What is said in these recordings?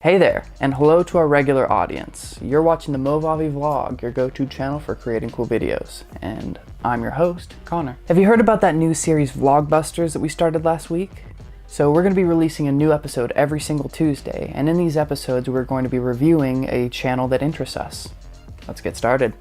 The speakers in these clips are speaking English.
Hey there, and hello to our regular audience. You're watching the Movavi vlog, your go-to channel for creating cool videos. And I'm your host, Connor. Have you heard about that new series Vlogbusters that we started last week? So we're going to be releasing a new episode every single Tuesday, and in these episodes we're going to be reviewing a channel that interests us. Let's get started.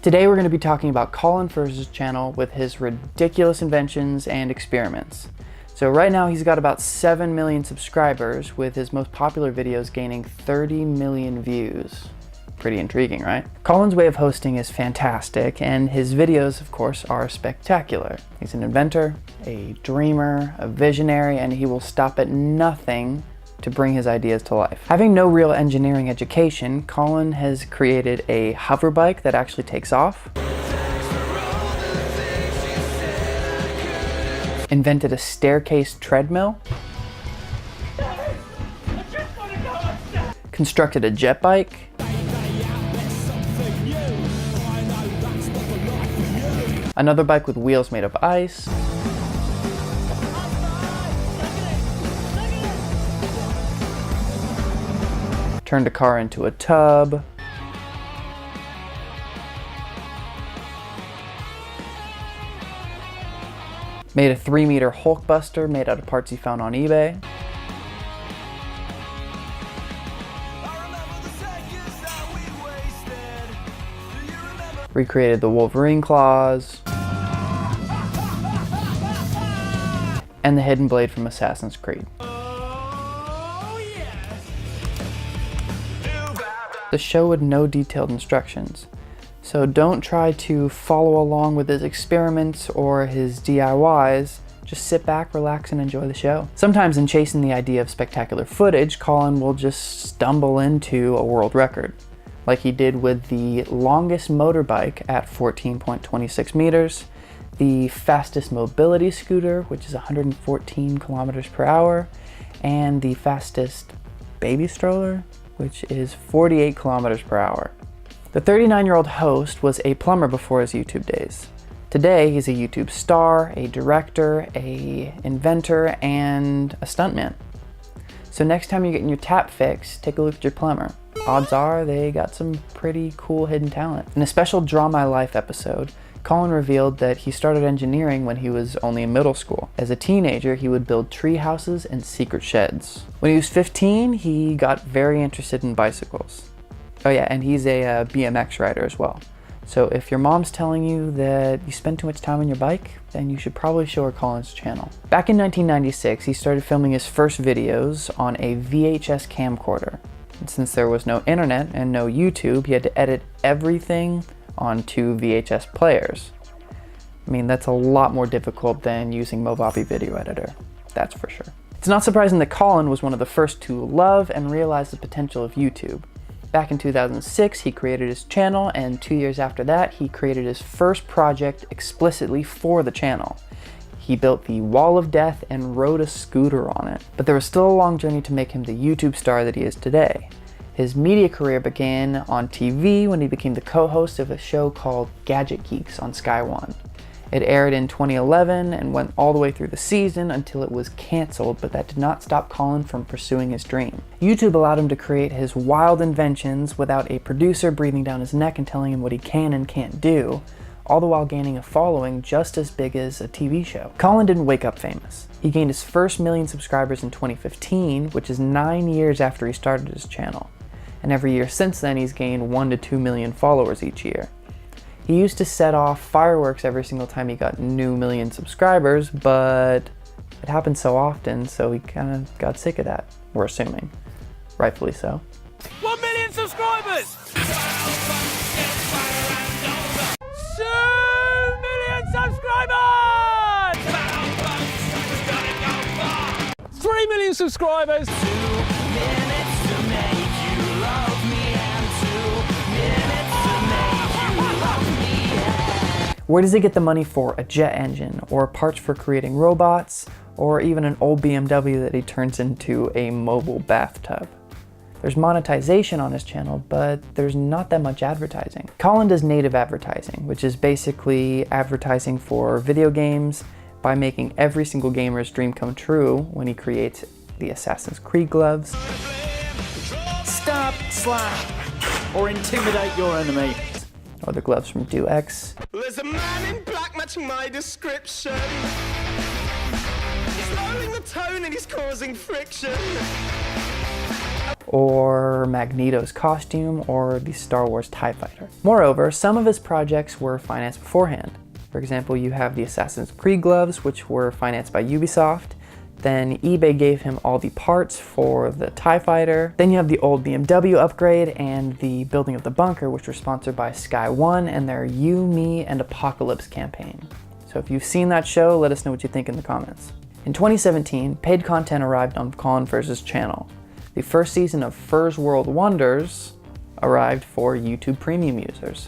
Today we're going to be talking about Colin Furze's channel with his ridiculous inventions and experiments. So right now he's got about 7 million subscribers, with his most popular videos gaining 30 million views. Pretty intriguing, right? Colin's way of hosting is fantastic, and his videos, of course, are spectacular. He's an inventor, a dreamer, a visionary, and he will stop at nothing to bring his ideas to life. Having no real engineering education, Colin has created a hover bike that actually takes off, invented a staircase treadmill, constructed a jet bike, another bike with wheels made of ice, turned a car into a tub, made a 3-meter Hulkbuster made out of parts he found on eBay, recreated the Wolverine claws, and the hidden blade from Assassin's Creed. The show had no detailed instructions, so don't try to follow along with his experiments or his DIYs. Just sit back, relax, and enjoy the show. Sometimes in chasing the idea of spectacular footage, Colin will just stumble into a world record, like he did with the longest motorbike at 14.26 meters, the fastest mobility scooter, which is 114 kilometers per hour, and the fastest baby stroller, which is 48 kilometers per hour. The 39-year-old host was a plumber before his YouTube days. Today, he's a YouTube star, a director, a inventor, and a stuntman. So next time you're getting your tap fixed, take a look at your plumber. Odds are they got some pretty cool hidden talent. In a special Draw My Life episode, Colin revealed that he started engineering when he was only in middle school. As a teenager, he would build tree houses and secret sheds. When he was 15, he got very interested in bicycles. Oh yeah, and he's a BMX rider as well. So if your mom's telling you that you spend too much time on your bike, then you should probably show her Colin's channel. Back in 1996, he started filming his first videos on a VHS camcorder. And since there was no internet and no YouTube, he had to edit everything on 2 VHS players. I mean, that's a lot more difficult than using Movavi video editor, that's for sure. It's not surprising that Colin was one of the first to love and realize the potential of YouTube. Back in 2006, he created his channel, and 2 years after that, he created his first project explicitly for the channel. He built the Wall of Death and rode a scooter on it. But there was still a long journey to make him the YouTube star that he is today. His media career began on TV when he became the co-host of a show called Gadget Geeks on Sky One. It aired in 2011 and went all the way through the season until it was canceled, but that did not stop Colin from pursuing his dream. YouTube allowed him to create his wild inventions without a producer breathing down his neck and telling him what he can and can't do, all the while gaining a following just as big as a TV show. Colin didn't wake up famous. He gained his first 1 million subscribers in 2015, which is 9 years after he started his channel. And every year since then, he's gained 1 to 2 million followers each year. He used to set off fireworks every single time he got new 1 million subscribers, but it happened so often, so he kind of got sick of that, we're assuming. Rightfully so. 1 million subscribers! 2 million subscribers! 3 million subscribers! 2 minutes to make you love me, and 2 minutes to make you love me. Where does he get the money for a jet engine, or parts for creating robots, or even an old BMW that he turns into a mobile bathtub? There's monetization on his channel, but there's not that much advertising. Colin does native advertising, which is basically advertising for video games, by making every single gamer's dream come true when he creates the Assassin's Creed gloves, Stab, slap, or intimidate your enemy. or the gloves from Do X, There's a man in black matching my description. He's lowering the tone and he's causing friction. or Magneto's costume, or the Star Wars TIE Fighter. Moreover, some of his projects were financed beforehand. For example, you have the Assassin's Creed gloves, which were financed by Ubisoft. Then eBay gave him all the parts for the TIE Fighter. Then you have the old BMW upgrade and the building of the bunker, which were sponsored by Sky One and their You, Me, and Apocalypse campaign. So if you've seen that show, let us know what you think in the comments. In 2017, paid content arrived on Colin Furze's channel. The first season of Furze World Wonders arrived for YouTube Premium users.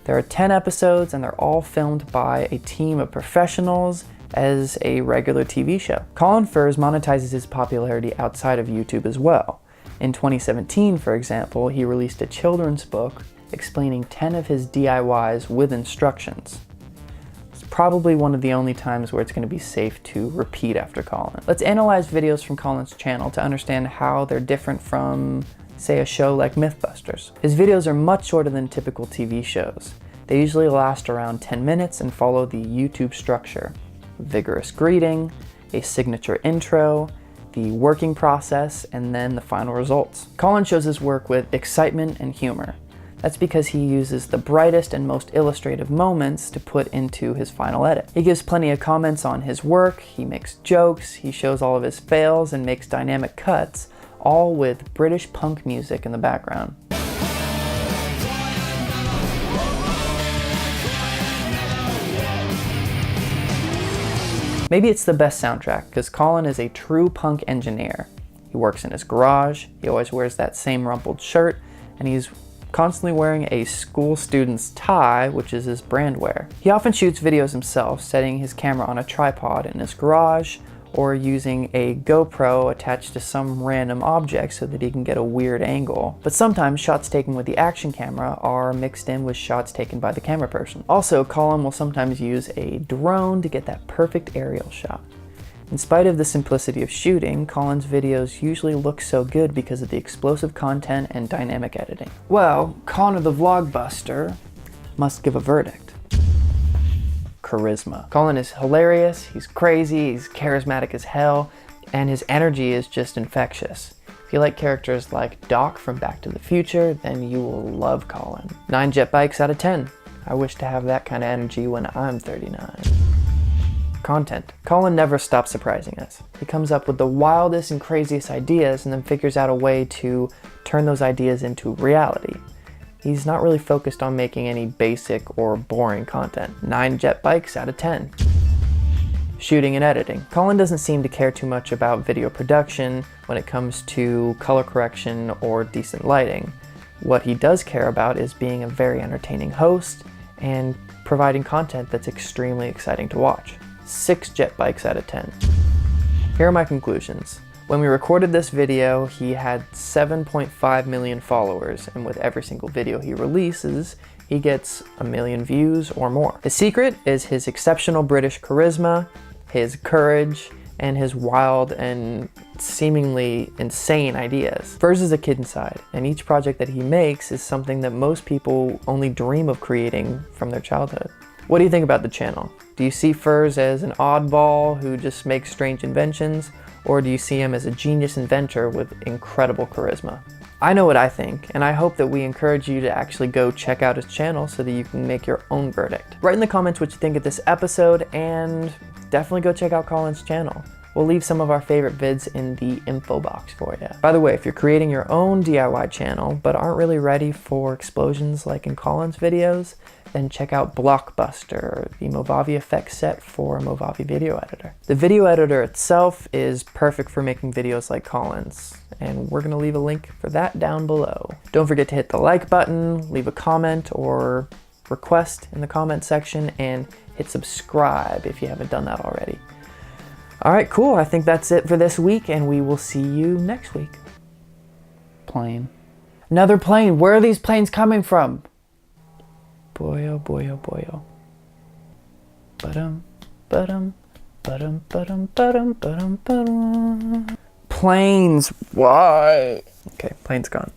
There are 10 episodes and they're all filmed by a team of professionals as a regular TV show. Colin Furze monetizes his popularity outside of YouTube as well. In 2017, for example, he released a children's book explaining 10 of his DIYs with instructions. It's probably one of the only times where it's going to be safe to repeat after Colin. Let's analyze videos from Colin's channel to understand how they're different from, say, a show like Mythbusters. His videos are much shorter than typical TV shows. They usually last around 10 minutes and follow the YouTube structure: vigorous greeting, a signature intro, the working process, and then the final results. Colin shows his work with excitement and humor. That's because he uses the brightest and most illustrative moments to put into his final edit. He gives plenty of comments on his work, he makes jokes, he shows all of his fails and makes dynamic cuts, all with British punk music in the background. Maybe it's the best soundtrack, because Colin is a true punk engineer. He works in his garage, he always wears that same rumpled shirt, and he's constantly wearing a school student's tie, which is his brand wear. He often shoots videos himself, setting his camera on a tripod in his garage, or using a GoPro attached to some random object so that he can get a weird angle. But sometimes shots taken with the action camera are mixed in with shots taken by the camera person. Also, Colin will sometimes use a drone to get that perfect aerial shot. In spite of the simplicity of shooting, Colin's videos usually look so good because of the explosive content and dynamic editing. Well, Connor the Vlogbuster must give a verdict. Charisma. Colin is hilarious, he's crazy, he's charismatic as hell, and his energy is just infectious. If you like characters like Doc from Back to the Future, then you will love Colin. 9 jet bikes out of 10. I wish to have that kind of energy when I'm 39. Content. Colin never stops surprising us. He comes up with the wildest and craziest ideas and then figures out a way to turn those ideas into reality. He's not really focused on making any basic or boring content. 9 jet bikes out of 10. Shooting and editing. Colin doesn't seem to care too much about video production when it comes to color correction or decent lighting. What he does care about is being a very entertaining host and providing content that's extremely exciting to watch. 6 jet bikes out of 10. Here are my conclusions. When we recorded this video, he had 7.5 million followers, and with every single video he releases, he gets 1 million views or more. His secret is his exceptional British charisma, his courage, and his wild and seemingly insane ideas. Furze is a kid inside, and each project that he makes is something that most people only dream of creating from their childhood. What do you think about the channel? Do you see Furze as an oddball who just makes strange inventions, or do you see him as a genius inventor with incredible charisma? I know what I think, and I hope that we encourage you to actually go check out his channel so that you can make your own verdict. Write in the comments what you think of this episode, and definitely go check out Colin's channel. We'll leave some of our favorite vids in the info box for you. By the way, if you're creating your own DIY channel but aren't really ready for explosions like in Colin's videos, then check out Vlogbusters, the Movavi effects set for a Movavi video editor. The video editor itself is perfect for making videos like Colin's, and we're gonna leave a link for that down below. Don't forget to hit the like button, leave a comment or request in the comment section, and hit subscribe if you haven't done that already. All right, cool. I think that's it for this week, and we will see you next week. Plane. Another plane. Where are these planes coming from? Boy, oh boy, oh boy, oh. Ba-dum, ba-dum, Planes, why? Okay, plane's gone.